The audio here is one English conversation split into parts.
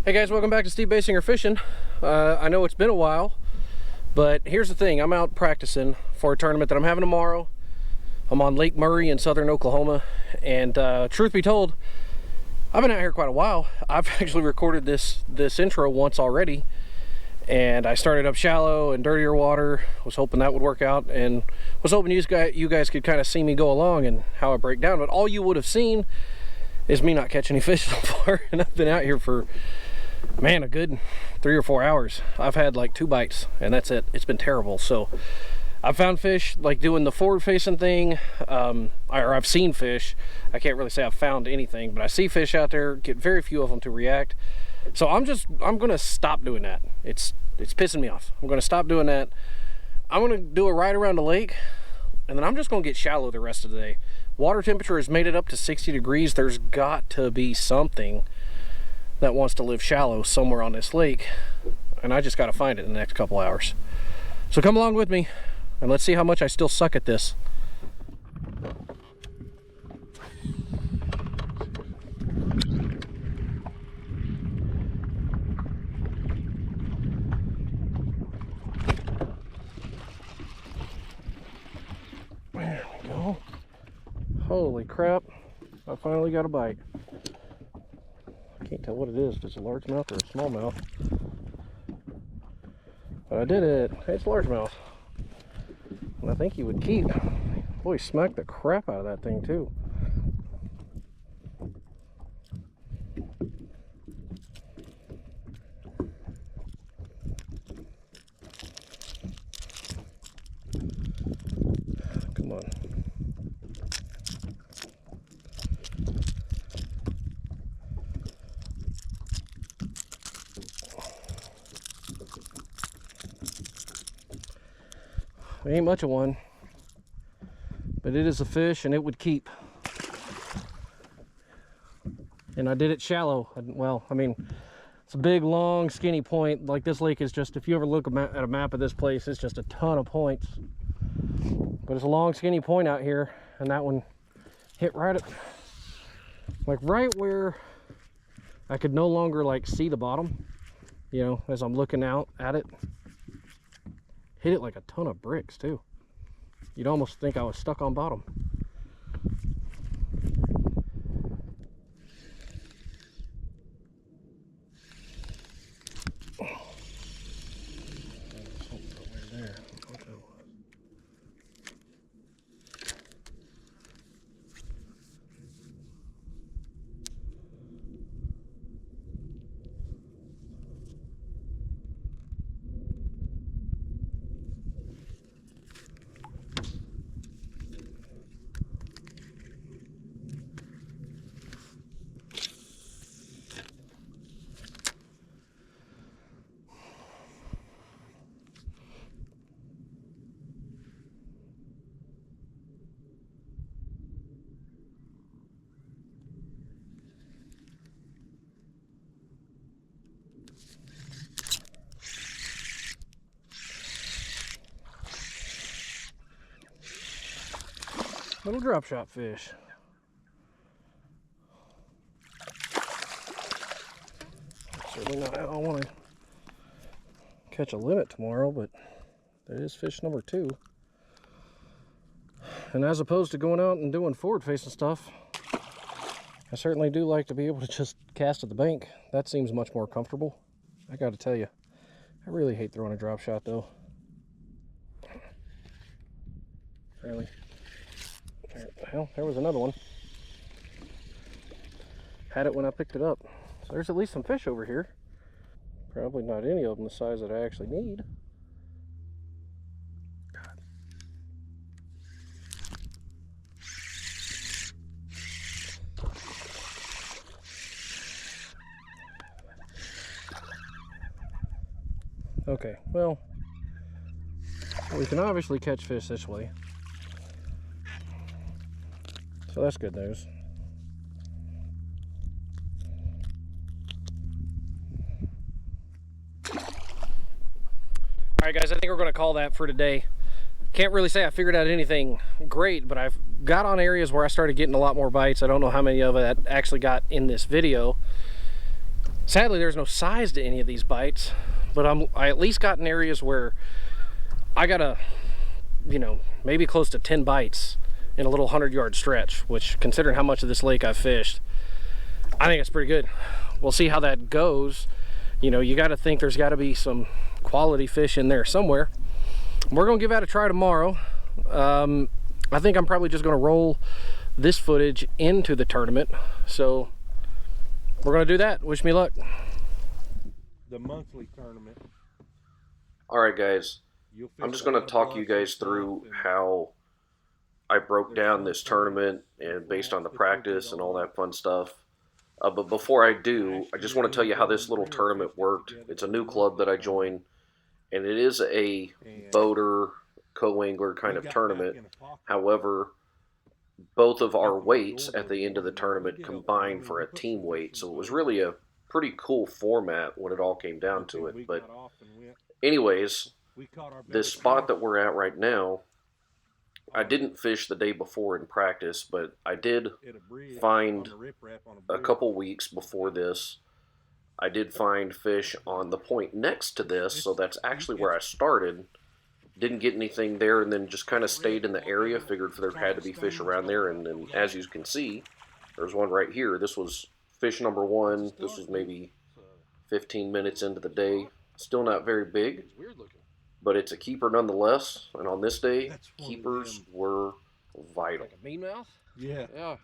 Hey guys, welcome back to Steve Basinger Fishing. I know it's been a while, but here's the thing. I'm out practicing for a tournament that I'm having tomorrow. I'm on Lake Murray in southern Oklahoma, and truth be told, I've been out here quite a while. I've actually recorded this intro once already, and I started up shallow and dirtier water. Was hoping that would work out, and was hoping you guys could kind of see me go along and how I break down. But all you would have seen is me not catch any fish so far, and I've been out here for, man, a good 3 or 4 hours. I've had like 2 bites, and that's it. It's been terrible. So I've found fish, like doing the forward facing thing, or I've seen fish. I can't really say I've found anything, but I see fish out there, get very few of them to react. So I'm gonna stop doing that. It's pissing me off. I'm gonna stop doing that. I'm gonna do a ride around the lake, and then I'm just gonna get shallow the rest of the day. Water temperature has made it up to 60 degrees. There's got to be something that wants to live shallow somewhere on this lake, and I just got to find it in the next couple hours. So come along with me, and let's see how much I still suck at this. There we go. Holy crap, I finally got a bite. I can't tell what it is, if it's a largemouth or a smallmouth. But I did it. Hey, it's largemouth. And I think he would keep. Boy, he smacked the crap out of that thing too. Come on. It ain't much of one, but it is a fish and it would keep. And I did it shallow. Well, I mean, it's a big, long, skinny point. Like this lake is just, if you ever look at a map of this place, it's just a ton of points. But it's a long, skinny point out here, and that one hit right at, like right where I could no longer like see the bottom, you know, as I'm looking out at it. Hit it like a ton of bricks too. You'd almost think I was stuck on bottom. Little drop shot fish. Certainly not how I want to catch a limit tomorrow, but that is fish number 2. And as opposed to going out and doing forward facing stuff, I certainly do like to be able to just cast at the bank. That seems much more comfortable. I got to tell you, I really hate throwing a drop shot though. Really. Well, there was another one. Had it when I picked it up. So there's at least some fish over here. Probably not any of them the size that I actually need. God. Okay, well, we can obviously catch fish this way. So that's good news. All right, guys, I think we're going to call that for today. Can't really say I figured out anything great, but I've got on areas where I started getting a lot more bites. I don't know how many of it actually got in this video. Sadly, there's no size to any of these bites, but I at least got in areas where I got maybe close to 10 bites in a little 100-yard stretch, which, considering how much of this lake I've fished, I think it's pretty good. We'll see how that goes. You got to think there's got to be some quality fish in there somewhere. We're gonna give that a try tomorrow. I think I'm probably just gonna roll this footage into the tournament, so we're gonna do that. Wish me luck. The monthly tournament. All right, guys, I'm just gonna talk you guys through how I broke down this tournament and based on the practice and all that fun stuff. But before I do, I just want to tell you how this little tournament worked. It's a new club that I joined, and it is a boater, co-angler kind of tournament. However, both of our weights at the end of the tournament combined for a team weight, so it was really a pretty cool format when it all came down to it. But anyways, this spot that we're at right now, I didn't fish the day before in practice, but I did find a couple weeks before this, I did find fish on the point next to this, so that's actually where I started. Didn't get anything there, and then just kind of stayed in the area, figured there had to be fish around there, and then as you can see, there's one right here. This was fish number one. This was maybe 15 minutes into the day. Still not very big, but it's a keeper nonetheless, and on this day, keepers were vital. Like a meanmouth? Yeah. Yeah,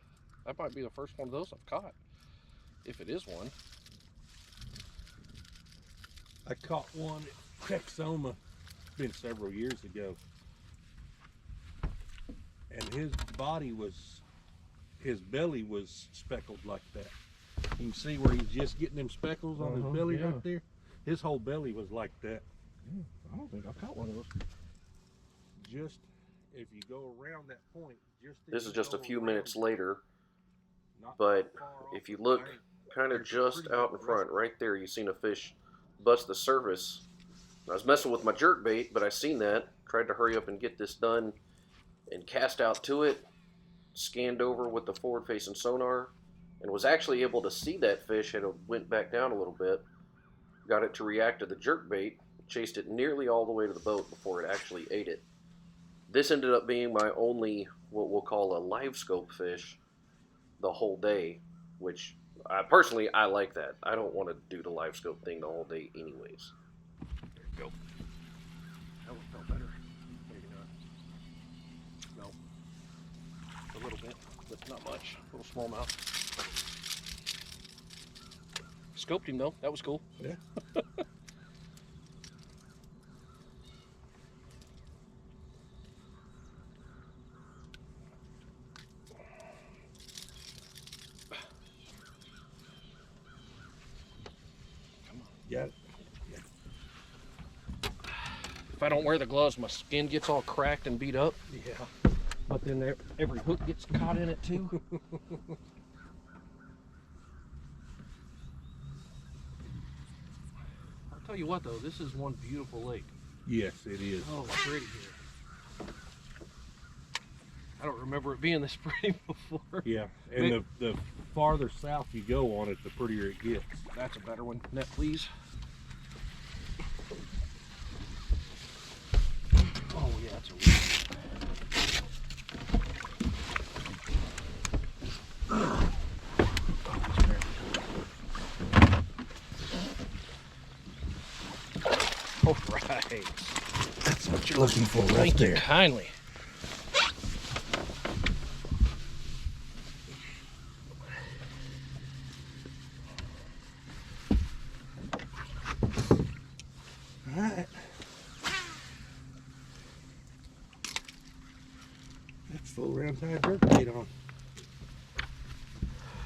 that might be the first one of those I've caught, if it is one. I caught one at Texoma, it's been several years ago, and his belly was speckled like that. You can see where he's just getting them speckles on his belly right there. His whole belly was like that. Yeah, I don't think I've caught one of those. Just if you go around that point, this is just a few minutes later, but if you look kind of just out in front, right there, you've seen a fish bust the surface. I was messing with my jerk bait, but I seen that, tried to hurry up and get this done, and cast out to it, scanned over with the forward facing sonar, and was actually able to see that fish and it went back down a little bit. Got it to react to the jerk bait, chased it nearly all the way to the boat before it actually ate it. This ended up being my only, what we'll call a live scope fish the whole day, which personally, I like that. I don't want to do the live scope thing the whole day anyways. There you go. That one felt better. Maybe not. No. A little bit, but not much. A little smallmouth. Scoped him though. That was cool. Yeah. Yeah. If I don't wear the gloves, my skin gets all cracked and beat up. Yeah. But then every hook gets caught in it too. I'll tell you what though, this is one beautiful lake. Yes, it is. Oh, pretty here. I don't remember it being this pretty before. Yeah, and the farther south you go on it, the prettier it gets. That's a better one. Net, please. Oh yeah, that's a real All right. That's what you're looking for right Thank there. you kindly. Alright. That's full round tide jerk bait on.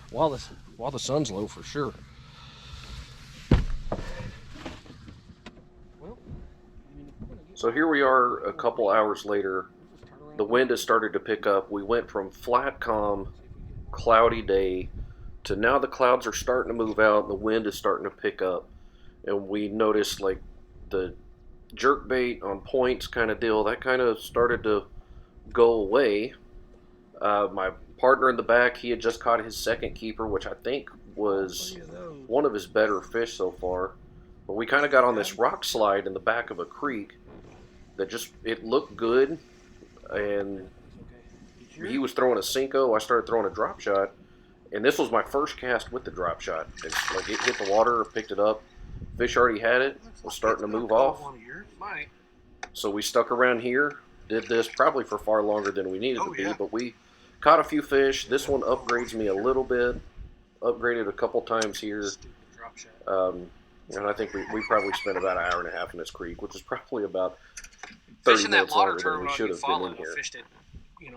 While the sun's low for sure. So here we are a couple hours later. The wind has started to pick up. We went from flat, calm, cloudy day to now the clouds are starting to move out and the wind is starting to pick up. And we noticed like the jerk bait on points kind of deal, that kind of started to go away. My partner in the back, he had just caught his second keeper, which I think was one of his better fish so far. But we kind of got on this rock slide in the back of a creek that just, it looked good, and he was throwing a Cinco. I started throwing a drop shot, and this was my first cast with the drop shot. It's like it hit the water, picked it up, fish already had it, was starting to move off. So we stuck around here, did this probably for far longer than we needed to be, but we caught a few fish. This one upgrades me a little bit, upgraded a couple times here. And I think we probably spent about an hour and a half in this creek, which is probably about 30 minutes longer than we should have been in here. Fished it,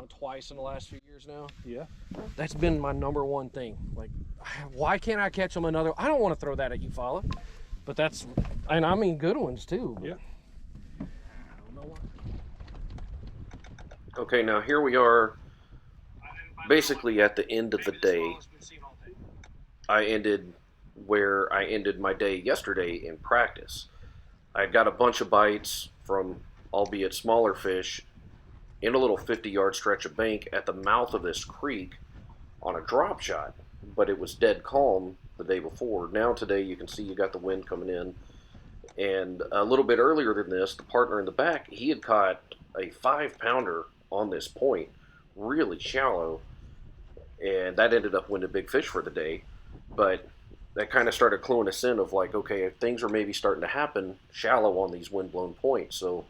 twice in the last few years now. Yeah. That's been my number one thing. Like, why can't I catch them another? I don't want to throw that at Eufaula, but that's, and I mean good ones too. Yeah. I don't know why. Okay, now here we are, basically at the end of the day. I ended where I ended my day yesterday in practice. I got a bunch of bites from, albeit smaller fish, in a little 50-yard stretch of bank at the mouth of this creek on a drop shot, but it was dead calm the day before. Now today you can see you got the wind coming in, and a little bit earlier than this, the partner in the back, he had caught a 5-pounder on this point, really shallow, and that ended up winning a big fish for the day. But that kind of started cluing us in of like, okay, things are maybe starting to happen shallow on these wind-blown points. So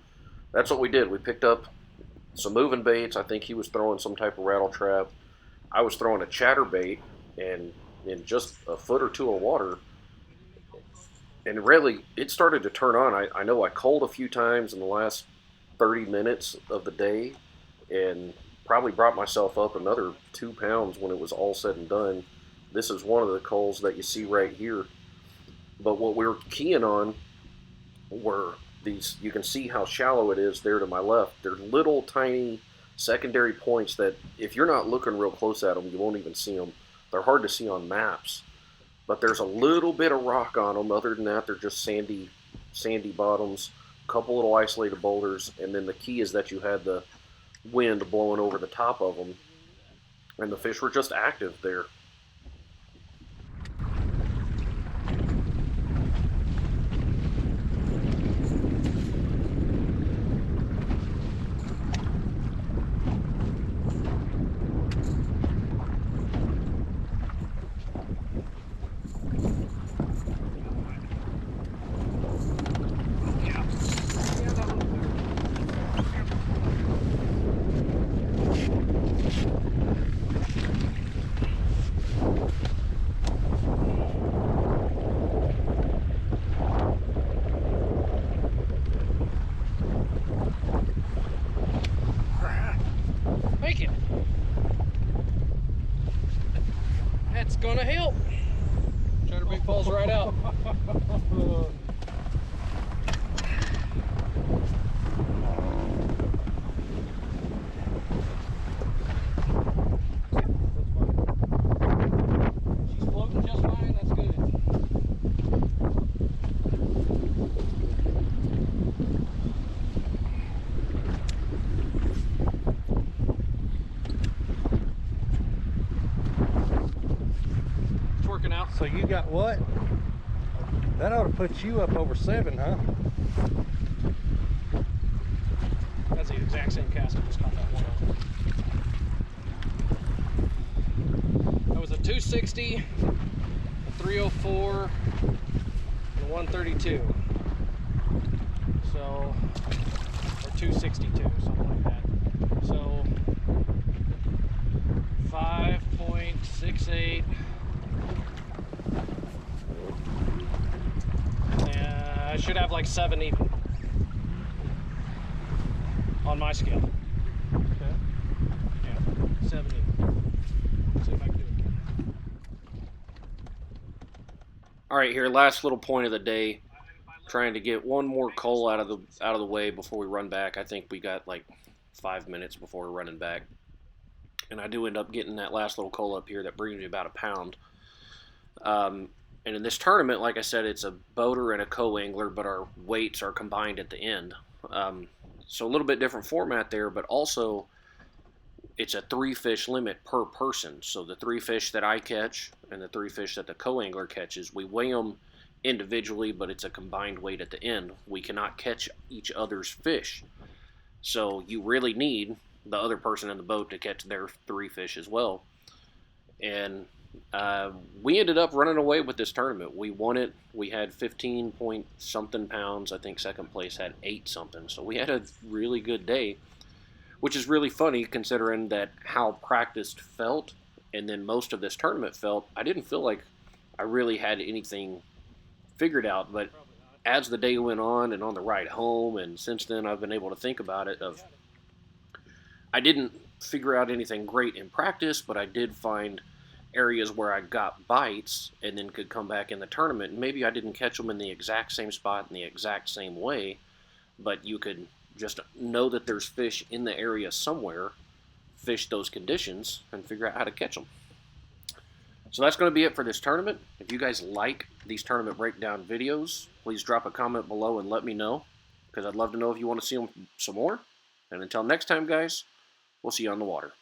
that's what we did. We picked up some moving baits. I think he was throwing some type of rattle trap. I was throwing a chatterbait, and in just a foot or two of water. And really, it started to turn on. I know I culled a few times in the last 30 minutes of the day, and probably brought myself up another 2 pounds when it was all said and done. This is one of the culls that you see right here. But what we were keying on were these, you can see how shallow it is there to my left. They're little tiny secondary points that if you're not looking real close at them, you won't even see them. They're hard to see on maps. But there's a little bit of rock on them. Other than that, they're just sandy bottoms, a couple little isolated boulders, and then the key is that you had the wind blowing over the top of them, and the fish were just active there. That's gonna help. Chatterbait falls right out. She's floating just fine, that's good. Out. So you got what? That ought to put you up over 7, huh? That's the exact same cast I just caught that one on. That was a 260, a 304, and a 132. So, or 262, something like that. So, 5.68. I should have like 7 even on my scale. Okay. Yeah, 7 even. See if I can do it again. All right, here, last little point of the day. Trying to get one more cull out of the way before we run back. I think we got like 5 minutes before we're running back, and I do end up getting that last little cull up here that brings me about a pound. And in this tournament, like I said, it's a boater and a co-angler, but our weights are combined at the end. So a little bit different format there, but also it's a 3 fish limit per person. So the 3 fish that I catch and the 3 fish that the co-angler catches, we weigh them individually, but it's a combined weight at the end. We cannot catch each other's fish. So you really need the other person in the boat to catch their 3 fish as well. And we ended up running away with this tournament. We won it. We had 15 point something pounds. I think second place had 8 something. So we had a really good day, which is really funny considering that how practiced felt and then most of this tournament felt. I didn't feel like I really had anything figured out, but as the day went on and on the ride home, and since then I've been able to think about it of I didn't figure out anything great in practice, but I did find areas where I got bites and then could come back in the tournament. Maybe I didn't catch them in the exact same spot in the exact same way, but you could just know that there's fish in the area somewhere, fish those conditions, and figure out how to catch them. So that's going to be it for this tournament. If you guys like these tournament breakdown videos, please drop a comment below and let me know, because I'd love to know if you want to see them some more. And until next time, guys, we'll see you on the water.